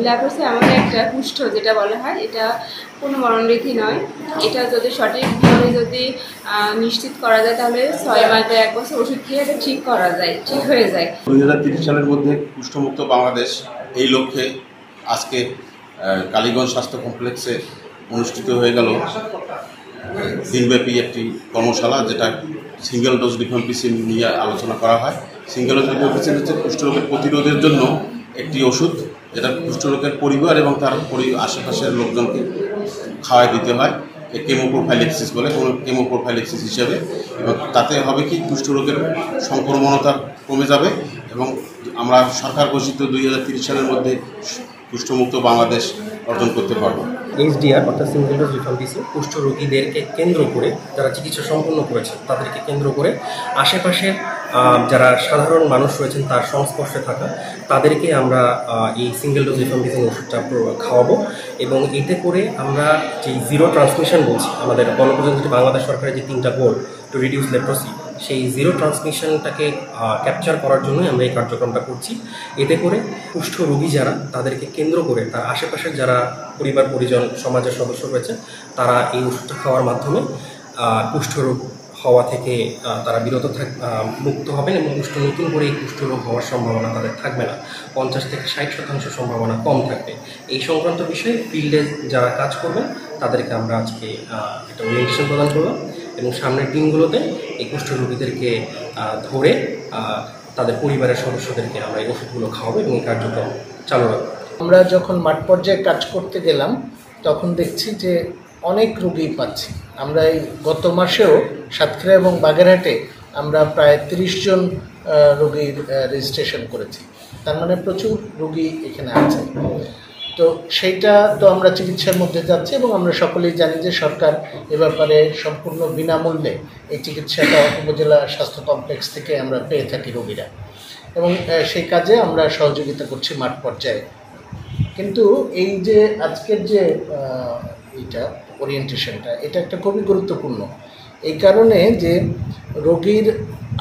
Leprosy আমাদের একটা কুষ্ঠ যেটা বলা হয়, এটা কোনো মরণরীতি নয়। এটা যদি সঠিকভাবে যদি নিশ্চিত করা যায় তাহলে 6 মাস বা 1 বছর ওষুধ খেয়ে এটা ঠিক করা যায়, ঠিক হয়ে যায়। 2030 সালের মধ্যে কুষ্ঠমুক্ত বাংলাদেশ এই লক্ষ্যে আজকে কালীগঞ্জ স্বাস্থ্য কমপ্লেক্সে অনুষ্ঠিত হয়ে গেল দিনব্যাপী একটি কর্মশালা, যেটা সিঙ্গেল ডোজ রিফাম্পিসিন নিয়ে আলোচনা করা হয়। সিঙ্গেল ডোজ রিফাম্পিসিন হচ্ছে কুষ্ঠরোগের প্রতিরোধের জন্য একটি ওষুধ, যেটা কুষ্ঠরোগের পরিবার এবং তার আশেপাশের লোকজনকে খাওয়াই দিতে হয় কেমোপ্রোফাইলেক্সিস বলে, কেমোপ্রোফাইলেক্সিস হিসেবে। এবং তাতে হবে কি, কুষ্ঠরোগের সংক্রমণতা কমে যাবে এবং আমরা সরকার ঘোষিত 2030 সালের মধ্যে কুষ্ঠমুক্ত বাংলাদেশ অর্জন করতে পারবো। এইচডিআর অর্থাৎ সিঙ্গেল ডোজ রিফাম্পিসিন কুষ্ঠ রোগীদেরকে কেন্দ্র করে, যারা চিকিৎসা সম্পন্ন করেছে তাদেরকে কেন্দ্র করে আশেপাশের যারা সাধারণ মানুষ রয়েছেন তার সংস্পর্শে থাকা তাদেরকে আমরা এই সিঙ্গেল ডোজ রিফাম্পিসিন ওষুধটা খাওয়াবো। এবং এতে করে আমরা যে জিরো ট্রান্সমিশন বলছি, আমাদের গণপ্রজাতন্ত্রী বাংলাদেশ সরকারের যে 3টা গোল টু রিডিউস লেপ্রোসি, সেই জিরো ট্রান্সমিশনটাকে ক্যাপচার করার জন্যই আমরা এই কার্যক্রমটা করছি। এতে করে কুষ্ঠ রোগী যারা, তাদেরকে কেন্দ্র করে তার আশেপাশের যারা পরিবার পরিজন সমাজের সদস্য রয়েছে তারা এই ওষুধটা খাওয়ার মাধ্যমে কুষ্ঠরোগ হওয়া থেকে তারা মুক্ত হবেন এবং নতুন করে এই কুষ্ঠরোগ হওয়ার সম্ভাবনা তাদের থাকবে না, 50 থেকে 60% সম্ভাবনা কম থাকবে। এই সংক্রান্ত বিষয়ে ফিল্ডে যারা কাজ করবেন তাদেরকে আমরা আজকে একটা ওরিয়েন্টেশন প্রদান করলাম এবং সামনের দিনগুলোতে এই কুষ্ঠ রোগীদেরকে ধরে তাদের পরিবারের সদস্যদেরকে আমরা এই ওষুধগুলো খাওয়াবো এবং এই কার্যক্রম চালু রাখবো। আমরা যখন মাঠ পর্যায়ে কাজ করতে গেলাম তখন দেখছি যে অনেক রোগী পাচ্ছি। আমরা এই গত মাসেও সাতক্ষীরা এবং বাগেরহাটে আমরা প্রায় 30 জন রোগীর রেজিস্ট্রেশন করেছি। তার মানে প্রচুর রোগী এখানে আছে। তো সেইটা তো আমরা চিকিৎসার মধ্যে যাচ্ছি এবং আমরা সকলেই জানি যে সরকার এ ব্যাপারে সম্পূর্ণ বিনামূল্যে এই চিকিৎসাটা উপজেলা স্বাস্থ্য কমপ্লেক্স থেকে আমরা পেয়ে থাকি রোগীরা, এবং সেই কাজে আমরা সহযোগিতা করছি মাঠ পর্যায়ে। কিন্তু এই যে আজকের যে এইটা ওরিয়েন্টেশনটা, এটা একটা খুবই গুরুত্বপূর্ণ, এই কারণে যে রোগীর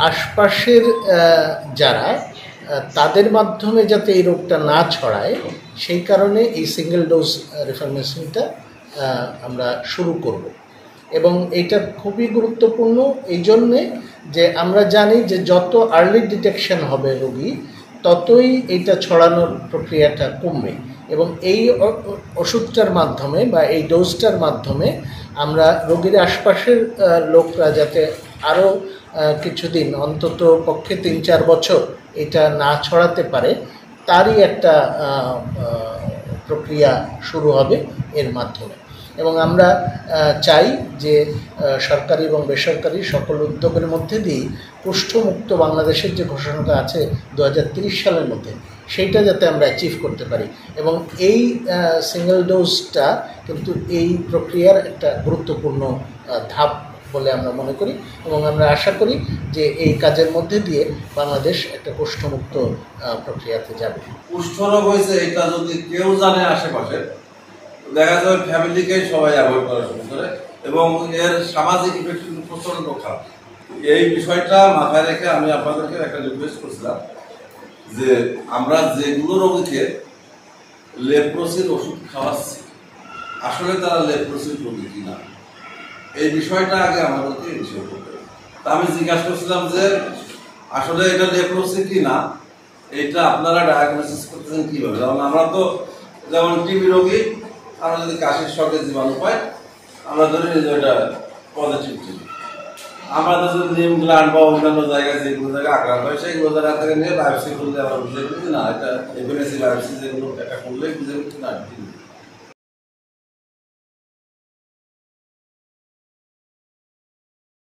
আশপাশের যারা, তাদের মাধ্যমে যাতে এই রোগটা না ছড়ায় সেই কারণে এই সিঙ্গেল ডোজ রিফাম্পিসিনটা আমরা শুরু করব। এবং এইটা খুবই গুরুত্বপূর্ণ এই জন্যে যে আমরা জানি যে যত আর্লি ডিটেকশন হবে রোগী, ততই এইটা ছড়ানোর প্রক্রিয়াটা কমবে। এবং এই ওষুধটার মাধ্যমে বা এই ডোজটার মাধ্যমে আমরা রোগীর আশপাশের লোকরা যাতে আরও কিছুদিন, অন্তত পক্ষে 3-4 বছর এটা না ছড়াতে পারে, তারই একটা প্রক্রিয়া শুরু হবে এর মাধ্যমে। এবং আমরা চাই যে সরকারি এবং বেসরকারি সকল উদ্যোগের মধ্যে দিয়ে কুষ্ঠমুক্ত বাংলাদেশের যে ঘোষণাটা আছে 2030 সালের মধ্যে, সেইটা যাতে আমরা অ্যাচিভ করতে পারি। এবং এই সিঙ্গেল ডোজটা কিন্তু এই প্রক্রিয়ার একটা গুরুত্বপূর্ণ ধাপ বলে আমরা মনে করি এবং আমরা আশা করি যে এই কাজের মধ্যে দিয়ে বাংলাদেশ একটা কুষ্ঠমুক্ত প্রক্রিয়াতে যাবে। কুষ্ঠরোগ হয়েছে এটা যদি কেউ জানে আশেপাশে, দেখা যাবে ফ্যামিলিকে সবাই অ্যাভয়েড করা শুরু করে এবং এর সামাজিক ইফেক্ট কিন্তু প্রচণ্ড খারাপ। এই বিষয়টা মাথায় রেখে আমি আপনাদেরকে একটা রিকোয়েস্ট করছিলাম যে আমরা যেগুলো রোগীকে লেপ্রোসির ওষুধ খাওয়াচ্ছি আসলে তারা লেপ্রোসির রোগী কিনা, এই বিষয়টা আগে আমাদেরকে ইনশিওর করতে হবে। তা আমি জিজ্ঞাসা করছিলাম যে আসলে এটা লেপ্রোসি কিনা, এইটা আপনারা ডায়াগনোসিস করতেছেন কীভাবে? যেমন আমরা তো যেমন টিবি রোগী, আমরা যদি কাশির সঙ্গে জীবাণু পাই আমরা ধরে নিই যে ওটা পজিটিভ টিবি। আমরা তো যদি নিম গ্ল্যান্ড বা অন্যান্য জায়গায় যেগুলো জায়গায় আক্রান্ত হয় সেইগুলো জায়গা থেকে নিয়ে বায়োপসি করলে আমরা বুঝে বুঝি না এটা এফএনএসি বায়োপসি যেগুলো এটা করলে বুঝে বুঝি না।